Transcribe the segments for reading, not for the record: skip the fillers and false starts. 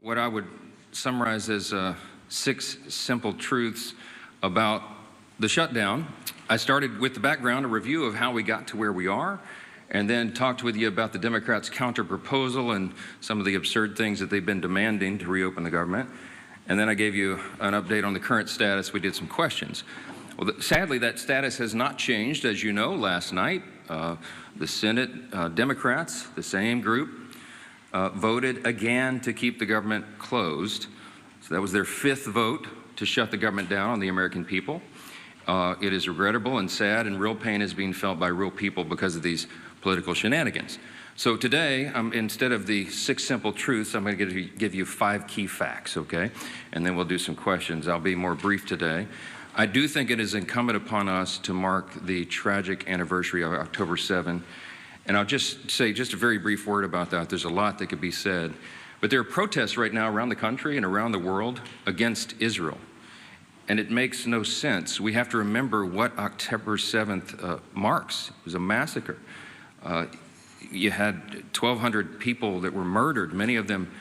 what I would summarize as 6 simple truths about the shutdown. I started with the background, a review of how we got to where we are, and then talked with you about the Democrats' counter-proposal and some of the absurd things that they've been demanding to reopen the government. And then I gave you an update on the current status. We did some questions. Well, sadly, that status has not changed. As you know, last night, the Senate Democrats, the same group, voted again to keep the government closed. So that was their 5th vote to shut the government down on the American people. It is regrettable and sad, and real pain is being felt by real people because of these political shenanigans. So today, instead of the 6 simple truths, I'm going to give you 5 key facts, okay? And then we'll do some questions. I'll be more brief today. I do think it is incumbent upon us to mark the tragic anniversary of October 7. And I'll just say just a very brief word about that. There's a lot that could be said. But there are protests right now around the country and around the world against Israel. And it makes no sense. We have to remember what October 7th marks. It was a massacre. You had 1,200 people that were murdered, many of them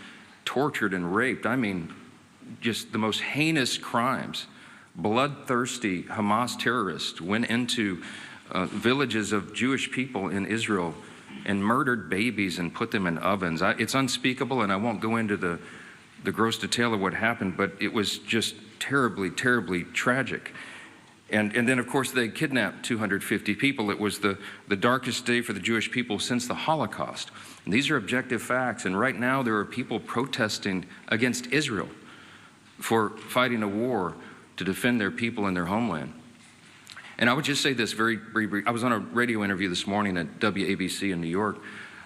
tortured and raped. I mean, just the most heinous crimes. Bloodthirsty Hamas terrorists went into villages of Jewish people in Israel and murdered babies and put them in ovens. It's unspeakable, and I won't go into the gross detail of what happened, but it was just terribly, terribly tragic. And then, of course, they kidnapped 250 people. It was the darkest day for the Jewish people since the Holocaust. And these are objective facts, and right now there are people protesting against Israel for fighting a war to defend their people and their homeland. And I would just say this very brief. I was on a radio interview this morning at WABC in New York.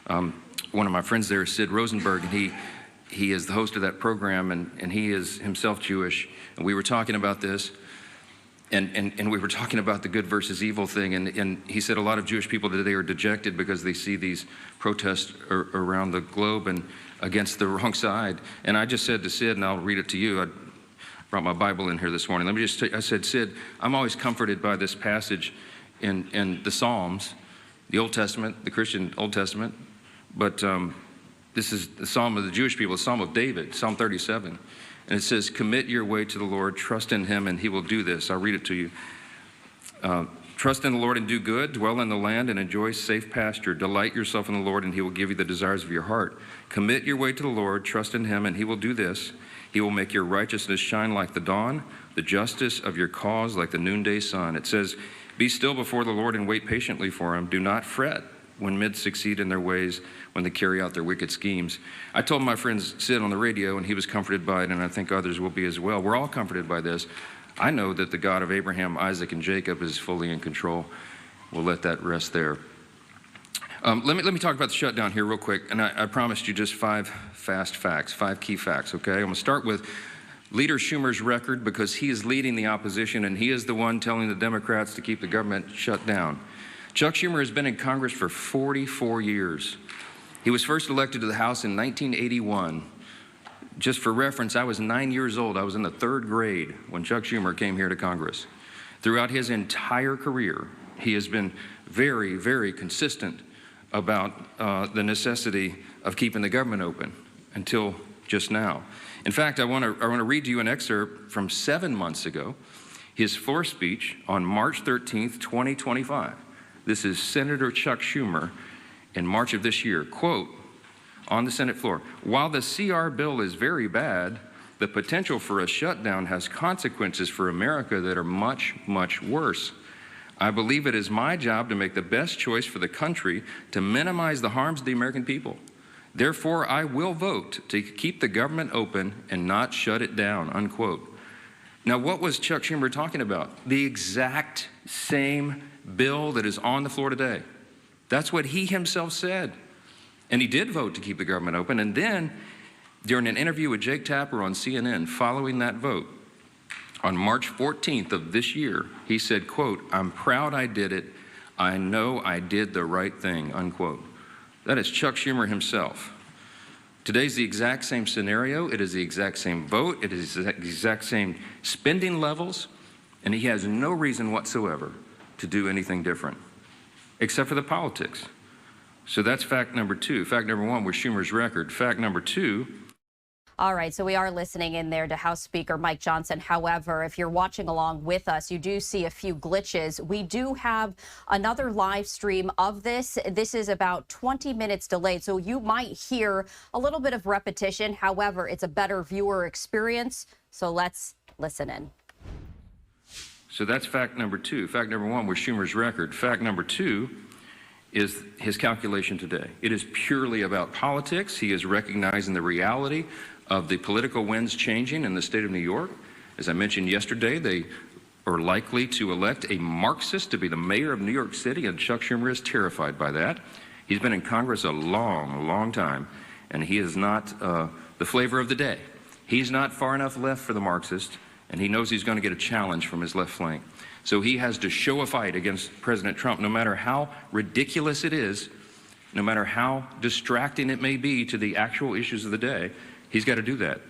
One of my friends there is Sid Rosenberg, and he is the host of that program, and he is himself Jewish. And we were talking about this, and we were talking about the good versus evil thing, and he said a lot of Jewish people today are dejected because they see these protests around the globe and against the wrong side. And I just said to Sid, and I'll read it to you, I brought my Bible in here this morning. Let me just I said, Sid, I'm always comforted by this passage in the Psalms, the Old Testament, the Christian Old Testament, but this is the Psalm of the Jewish people, the Psalm of David, Psalm 37. And it says, commit your way to the Lord, trust in him, and he will do this. I'll read it to you. Trust in the Lord and do good, dwell in the land and enjoy safe pasture. Delight yourself in the Lord, and he will give you the desires of your heart. Commit your way to the Lord, trust in him, and he will do this. He will make your righteousness shine like the dawn, the justice of your cause like the noonday sun. It says, be still before the Lord and wait patiently for him. Do not fret when men succeed in their ways, when they carry out their wicked schemes. I told my friend Sid on the radio, and he was comforted by it, and I think others will be as well. We're all comforted by this. I know that the God of Abraham, Isaac, and Jacob is fully in control. We'll let that rest there. Let me talk about the shutdown here real quick, and I promised you just 5 fast facts, 5 key facts, okay? I'm going to start with Leader Schumer's record, because he is leading the opposition, and he is the one telling the Democrats to keep the government shut down. Chuck Schumer has been in Congress for 44 years. He was first elected to the House in 1981. Just for reference, I was 9 years old. I was in the 3rd grade when Chuck Schumer came here to Congress. Throughout his entire career, he has been very, very consistent about the necessity of keeping the government open until just now. In fact, I want to read to you an excerpt from 7 months ago, his floor speech on March 13th, 2025. This is Senator Chuck Schumer in March of this year. Quote, on the Senate floor, while the CR bill is very bad, the potential for a shutdown has consequences for America that are much, much worse. I believe it is my job to make the best choice for the country to minimize the harms of the American people. Therefore, I will vote to keep the government open and not shut it down, unquote. Now, what was Chuck Schumer talking about? The exact same bill that is on the floor today. That's what he himself said. And he did vote to keep the government open. And then, during an interview with Jake Tapper on CNN following that vote, on March 14th of this year, he said, quote, I'm proud I did it. I know I did the right thing, unquote. That is Chuck Schumer himself. Today's the exact same scenario. It is the exact same vote. It is the exact same spending levels. And he has no reason whatsoever to do anything different, except for the politics. So that's fact number 2. Fact number 1 was Schumer's record. Fact number 2 All right, so we are listening in there to House Speaker Mike Johnson. However, if you're watching along with us, you do see a few glitches. We do have another live stream of this. This is about 20 minutes delayed, so you might hear a little bit of repetition. However, it's a better viewer experience, so let's listen in. So that's fact number two. Fact number one was Schumer's record. Fact number two is his calculation today. It is purely about politics. He is recognizing the reality of the political winds changing in the state of New York. As I mentioned yesterday, they are likely to elect a Marxist to be the mayor of New York City, and Chuck Schumer is terrified by that. He's been in Congress a long time, and he is not the flavor of the day. He's not far enough left for the Marxist, and he knows he's going to get a challenge from his left flank. So he has to show a fight against President Trump, no matter how ridiculous it is, no matter how distracting it may be to the actual issues of the day. He's got to do that.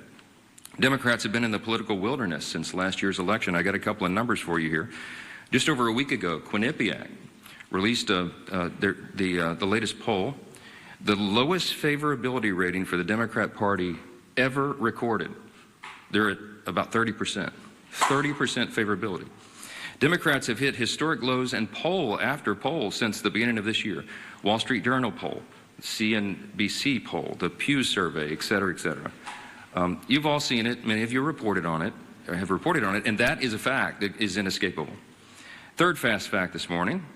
Democrats have been in the political wilderness since last year's election. I got a couple of numbers for you here. Just over a week ago, Quinnipiac released the latest poll, the lowest favorability rating for the Democrat Party ever recorded. They're at about 30%. 30% favorability. Democrats have hit historic lows in poll after poll since the beginning of this year. Wall Street Journal poll, CNBC poll, the Pew survey, et cetera, et cetera. You've all seen it. Many of you reported on it, or have reported on it, and that is a fact that is inescapable. Third fast fact this morning,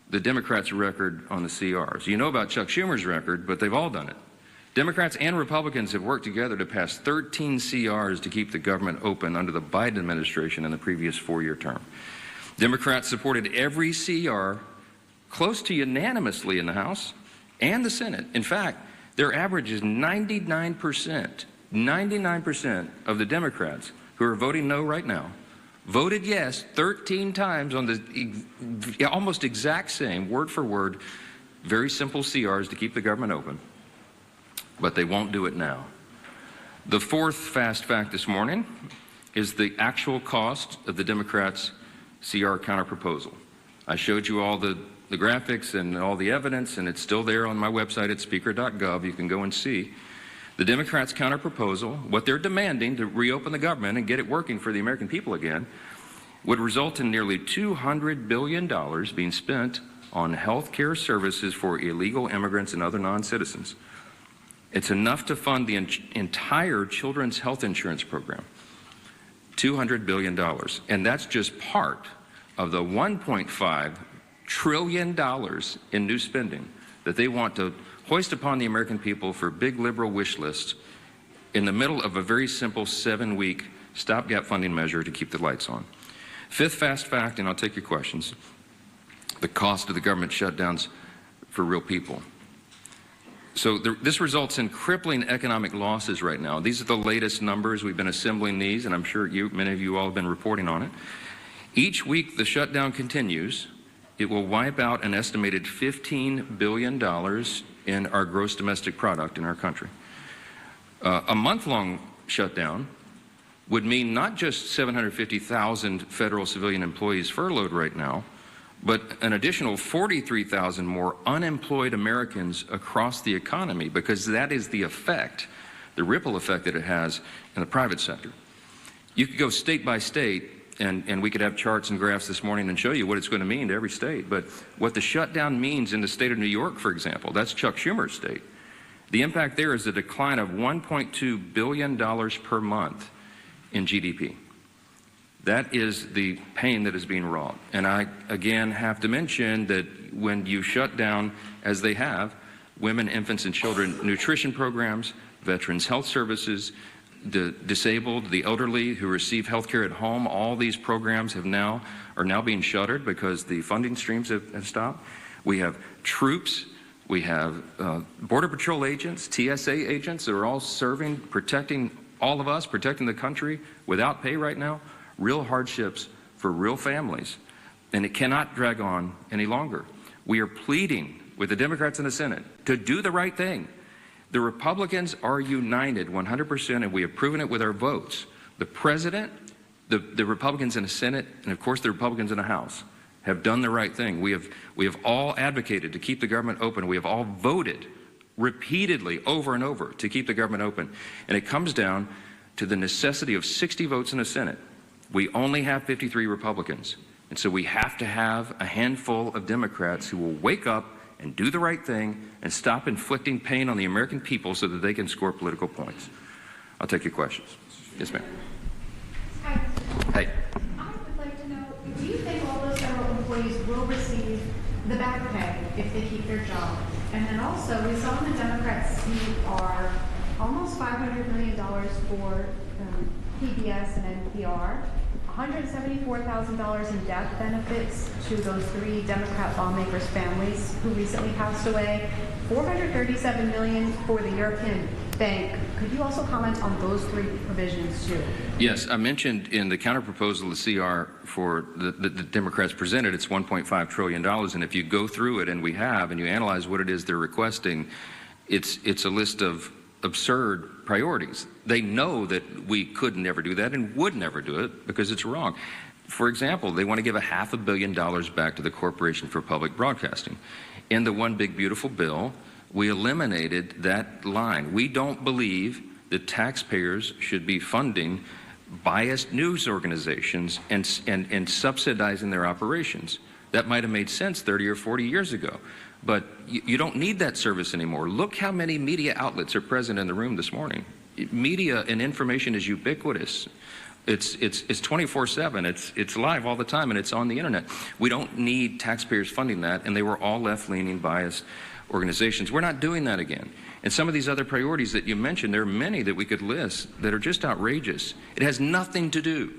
the Democrats' record on the CRs. You know about Chuck Schumer's record, but they've all done it. Democrats and Republicans have worked together to pass 13 CRs to keep the government open under the Biden administration in the previous four-year term. Democrats supported every CR close to unanimously in the House and the Senate. In fact, their average is 99%. 99% of the Democrats who are voting no right now voted yes 13 times on the almost exact same, word for word, very simple CRs to keep the government open. But they won't do it now. The fourth fast fact this morning is the actual cost of the Democrats' CR counterproposal. I showed you all the graphics and all the evidence, and it's still there on my website at speaker.gov. You can go and see. The Democrats' counterproposal, what they're demanding to reopen the government and get it working for the American people again, would result in nearly $200 billion being spent on health care services for illegal immigrants and other non-citizens. It's enough to fund the entire children's health insurance program, $200 billion. And that's just part of the $1.5 trillion in new spending that they want to hoist upon the American people for big liberal wish lists in the middle of a very simple 7-week stopgap funding measure to keep the lights on. Fifth fast fact, and I'll take your questions, the cost of the government shutdowns for real people. So this results in crippling economic losses right now. These are the latest numbers. We've been assembling these, and I'm sure many of you all have been reporting on it. Each week the shutdown continues, it will wipe out an estimated $15 billion in our gross domestic product in our country. A month-long shutdown would mean not just 750,000 federal civilian employees furloughed right now, but an additional 43,000 more unemployed Americans across the economy, because that is the effect, the ripple effect that it has in the private sector. You could go state by state, and we could have charts and graphs this morning and show you what it's going to mean to every state. But what the shutdown means in the state of New York, for example, that's Chuck Schumer's state. The impact there is a decline of $1.2 billion per month in GDP. That is the pain that is being wrought. And I, again, have to mention that when you shut down, as they have, women, infants, and children nutrition programs, veterans health services, the disabled, the elderly who receive health care at home, all these programs are now being shuttered because the funding streams have stopped. We have troops, we have Border Patrol agents, TSA agents that are all serving, protecting all of us, protecting the country without pay right now. Real hardships for real families, and it cannot drag on any longer. We are pleading with the Democrats in the Senate to do the right thing. The Republicans are united 100%, and we have proven it with our votes. The President, the Republicans in the Senate, and of course the Republicans in the House have done the right thing. We have all advocated to keep the government open. We have all voted repeatedly, over and over, to keep the government open. And it comes down to the necessity of 60 votes in the Senate. We only have 53 Republicans. And so we have to have a handful of Democrats who will wake up and do the right thing and stop inflicting pain on the American people so that they can score political points. I'll take your questions. Yes, ma'am. Hi. Hey. I would like to know, do you think all those federal employees will receive the back pay if they keep their job? And then also, we saw in the Democrats' CR almost $500 million for PBS and NPR, $174,000 in death benefits to those 3 Democrat lawmakers' families who recently passed away, $437 million for the European Bank. Could you also comment on those 3 provisions too? Yes, I mentioned in the counterproposal, the CR for the Democrats presented, it's $1.5 trillion. And if you go through it, and we have, and you analyze what it is they're requesting, it's a list of absurd priorities. They know that we could never do that and would never do it because it's wrong. For example, they want to give $500 million back to the Corporation for Public Broadcasting. In the One Big Beautiful Bill, we eliminated that line. We don't believe that taxpayers should be funding biased news organizations and subsidizing their operations. That might have made sense 30 or 40 years ago. But you don't need that service anymore. Look how many media outlets are present in the room this morning. Media and information is ubiquitous. It's 24/7. It's live all the time, and it's on the internet. We don't need taxpayers funding that, and they were all left-leaning, biased organizations. We're not doing that again. And some of these other priorities that you mentioned, there are many that we could list that are just outrageous. It has nothing to do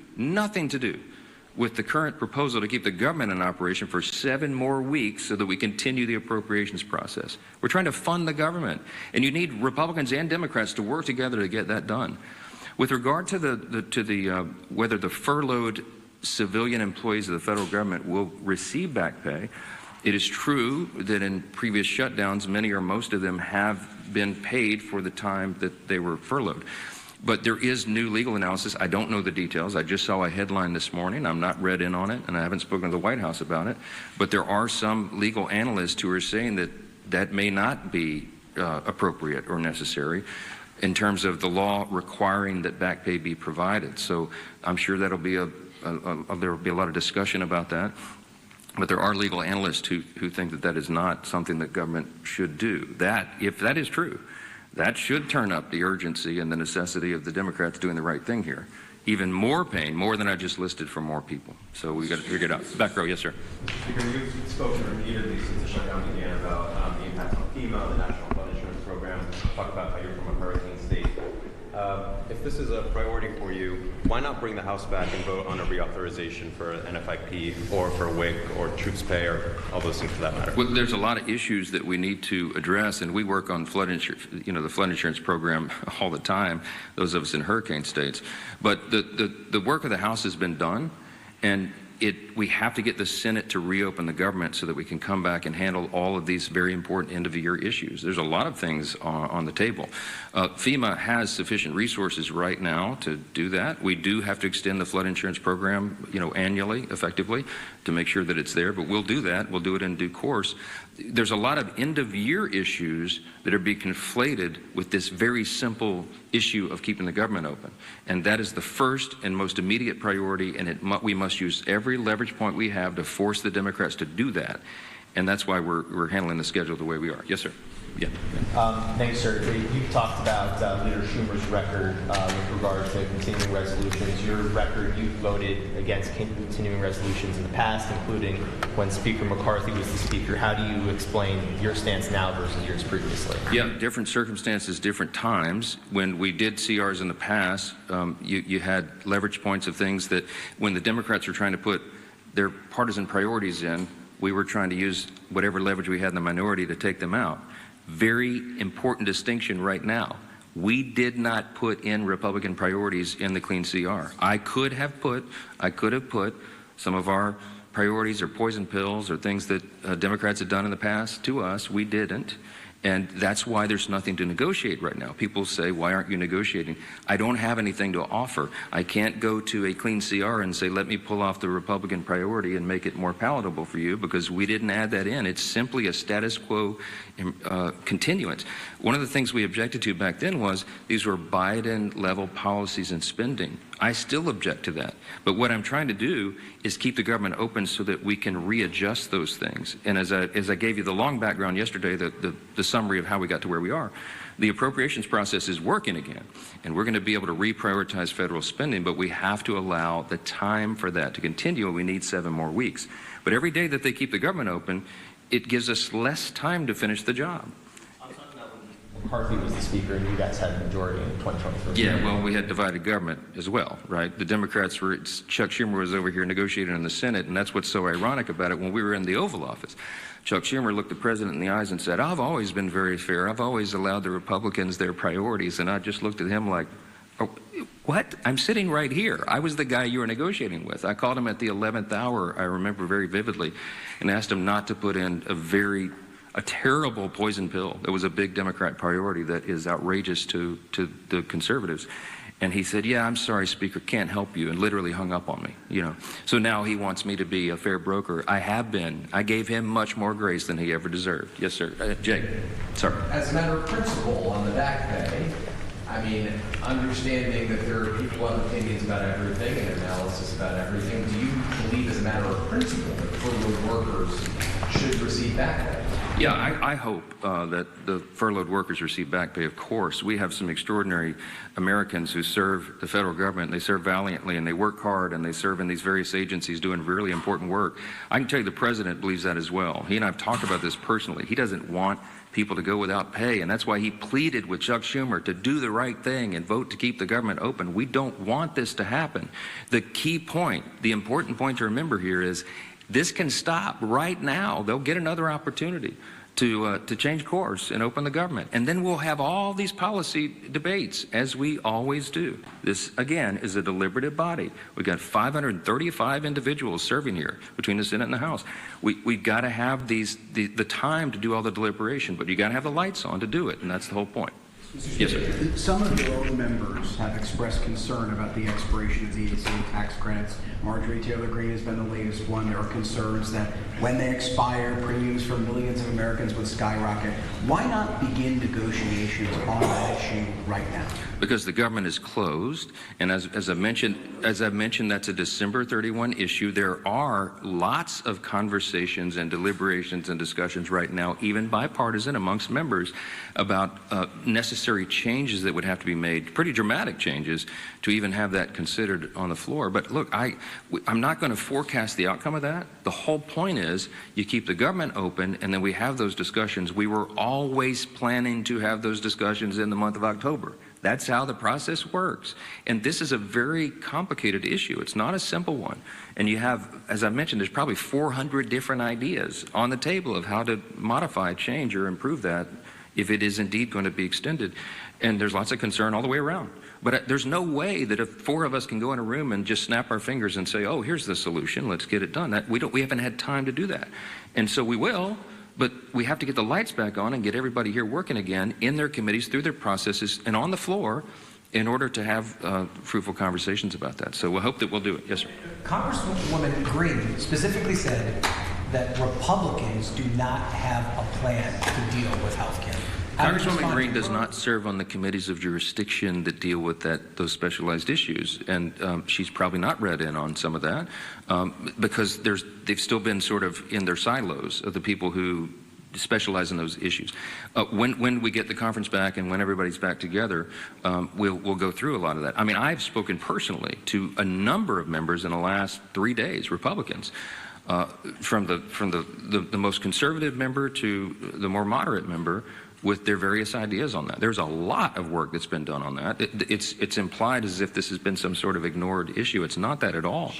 with the current proposal to keep the government in operation for 7 more weeks so that we continue the appropriations process. We're trying to fund the government, and you need Republicans and Democrats to work together to get that done. With regard to whether the furloughed civilian employees of the federal government will receive back pay, it is true that in previous shutdowns, many or most of them have been paid for the time that they were furloughed. But there is new legal analysis. I don't know the details. I just saw a headline this morning. I'm not read in on it, and I haven't spoken to the White House about it. But there are some legal analysts who are saying that that may not be appropriate or necessary in terms of the law requiring that back pay be provided. So I'm sure that'll be there will be a lot of discussion about that. But there are legal analysts who think that that is not something that government should do. That, if that is true, that should turn up the urgency and the necessity of the Democrats doing the right thing here. Even more pain, more than I just listed, for more people. So we got to figure it out. Back row, yes, sir. Speaker, you've spoken repeatedly since the shutdown began about the impact on FEMA, the National Flood Insurance Program. Talk about how you're from a hurricane state. If this is a priority for you, why not bring the House back and vote on a reauthorization for NFIP or for WIC or troops pay or all those things for that matter? Well, there's a lot of issues that we need to address, and we work on flood insurance, the flood insurance program all the time, those of us in hurricane states. But the work of the House has been done, and we have to get the Senate to reopen the government so that we can come back and handle all of these very important end-of-the-year issues. There's a lot of things on the table. FEMA has sufficient resources right now to do that. We do have to extend the flood insurance program, annually, effectively, to make sure that it's there. But we'll do that. We'll do it in due course. There's a lot of end-of-year issues that are being conflated with this very simple issue of keeping the government open. And that is the first and most immediate priority, and we must use every leverage point we have to force the Democrats to do that. And that's why we're handling the schedule the way we are. Yes, sir. Yeah. Thanks, sir. You've talked about Leader Schumer's record with regard to continuing resolutions. Your record, you voted against continuing resolutions in the past, including when Speaker McCarthy was the Speaker. How do you explain your stance now versus yours previously? Yeah, different circumstances, different times. When we did CRs in the past, you had leverage points of things that when the Democrats were trying to put their partisan priorities in, we were trying to use whatever leverage we had in the minority to take them out. Very important distinction right now. We did not put in Republican priorities in the clean CR. I could have put some of our priorities or poison pills or things that Democrats had done in the past to us. We didn't. And that's why there's nothing to negotiate right now. People say, why aren't you negotiating? I don't have anything to offer. I can't go to a clean CR and say, let me pull off the Republican priority and make it more palatable for you, because we didn't add that in. It's simply a status quo continuance. One of the things we objected to back then was these were Biden-level policies and spending. I still object to that. But what I'm trying to do is keep the government open so that we can readjust those things. And as I gave you the long background yesterday, the summary of how we got to where we are, the appropriations process is working again. And we're going to be able to reprioritize federal spending, but we have to allow the time for that to continue, and we need 7 more weeks. But every day that they keep the government open, it gives us less time to finish the job. McCarthy was the speaker and you guys had the majority in 2023. Yeah, well, we had divided government as well, right? The Democrats were, Chuck Schumer was over here negotiating in the Senate, and that's what's so ironic about it. When we were in the Oval Office, Chuck Schumer looked the president in the eyes and said, I've always been very fair. I've always allowed the Republicans their priorities. And I just looked at him like, oh, what? I'm sitting right here. I was the guy you were negotiating with. I called him at the 11th hour, I remember very vividly, and asked him not to put in a terrible poison pill that was a big Democrat priority that is outrageous to the conservatives. And he said, yeah, I'm sorry, Speaker, can't help you, and literally hung up on me, you know. So now he wants me to be a fair broker. I have been. I gave him much more grace than he ever deserved. Yes, sir. Jake, sir. As a matter of principle on the back pay, I mean, understanding that there are people who have opinions about everything and analysis about everything, do you believe as a matter of principle that furloughed workers should receive back pay? Yeah, I hope that the furloughed workers receive back pay, of course. We have some extraordinary Americans who serve the federal government. They serve valiantly, and they work hard, and they serve in these various agencies doing really important work. I can tell you the president believes that as well. He and I have talked about this personally. He doesn't want people to go without pay, and that's why he pleaded with Chuck Schumer to do the right thing and vote to keep the government open. We don't want this to happen. The key point, the important point to remember here is this can stop right now. They'll get another opportunity to change course and open the government. And then we'll have all these policy debates, as we always do. This, again, is a deliberative body. We've got 535 individuals serving here between the Senate and the House. We've got to have the time to do all the deliberation, but you got to have the lights on to do it, and that's the whole point. Yes, sir. Some of your own members have expressed concern about the expiration of the EAC tax credits. Marjorie Taylor Greene has been the latest one. There are concerns that when they expire, premiums for millions of Americans would skyrocket. Why not begin negotiations on that issue right now? Because the government is closed, and as I mentioned, that's a December 31 issue. There are lots of conversations and deliberations and discussions right now, even bipartisan amongst members, about necessary changes that would have to be made, pretty dramatic changes, to even have that considered on the floor. But look, I'm not going to forecast the outcome of that. The whole point is you keep the government open, and then we have those discussions. We were always planning to have those discussions in the month of October. That's how the process works. And this is a very complicated issue. It's not a simple one. And you have, as I mentioned, there's probably 400 different ideas on the table of how to modify, change, or improve that if it is indeed going to be extended. And there's lots of concern all the way around. But there's no way that if 4 of us can go in a room and just snap our fingers and say, oh, here's the solution, let's get it done. We haven't had time to do that. And so we will. But we have to get the lights back on and get everybody here working again in their committees, through their processes, and on the floor in order to have fruitful conversations about that. So we'll hope that we'll do it. Yes, sir. Congresswoman Greene specifically said that Republicans do not have a plan to deal with health care. Congresswoman Greene does not serve on the committees of jurisdiction that deal with those specialized issues, and she's probably not read in on some of that because they've still been sort of in their silos of the people who specialize in those issues. When we get the conference back and when everybody's back together, we'll go through a lot of that. I mean, I've spoken personally to a number of members in the last 3 days, Republicans, from the most conservative member to the more moderate member, with their various ideas on that. There's a lot of work that's been done on that. It's implied as if this has been some sort of ignored issue. It's not that at all.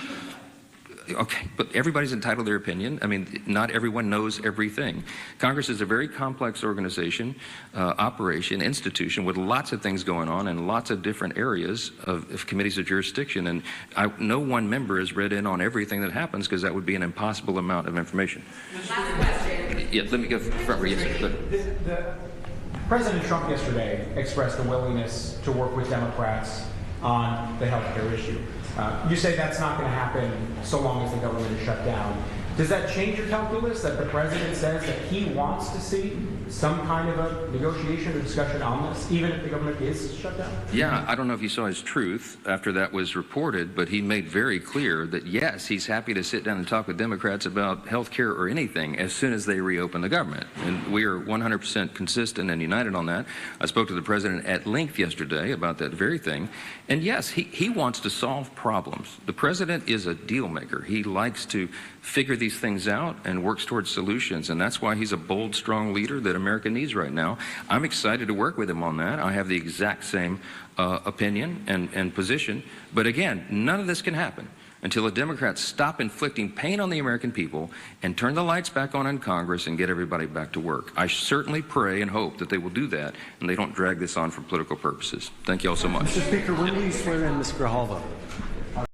Okay, but everybody's entitled to their opinion. I mean, not everyone knows everything. Congress is a very complex organization, operation, institution with lots of things going on in lots of different areas of committees of jurisdiction. And no one member has read in on everything that happens because that would be an impossible amount of information. Last question. Yeah, let me go front. Yes, sir. President Trump yesterday expressed a willingness to work with Democrats on the health care issue. You say that's not going to happen so long as the government is shut down. Does that change your calculus that the president says that he wants to see some kind of a negotiation or discussion on this, even if the government is shut down? Yeah, I don't know if you saw his truth after that was reported, but he made very clear that, yes, he's happy to sit down and talk with Democrats about health care or anything as soon as they reopen the government. And we are 100% consistent and united on that. I spoke to the president at length yesterday about that very thing. And yes, he wants to solve problems. The president is a deal maker. He likes to figure these things out and works towards solutions. And that's why he's a bold, strong leader that America needs right now. I'm excited to work with him on that. I have the exact same opinion and position. But again, none of this can happen until the Democrats stop inflicting pain on the American people and turn the lights back on in Congress and get everybody back to work. I certainly pray and hope that they will do that and they don't drag this on for political purposes. Thank you all so much. Mr. Speaker, when will you swear in Ms. Grijalva?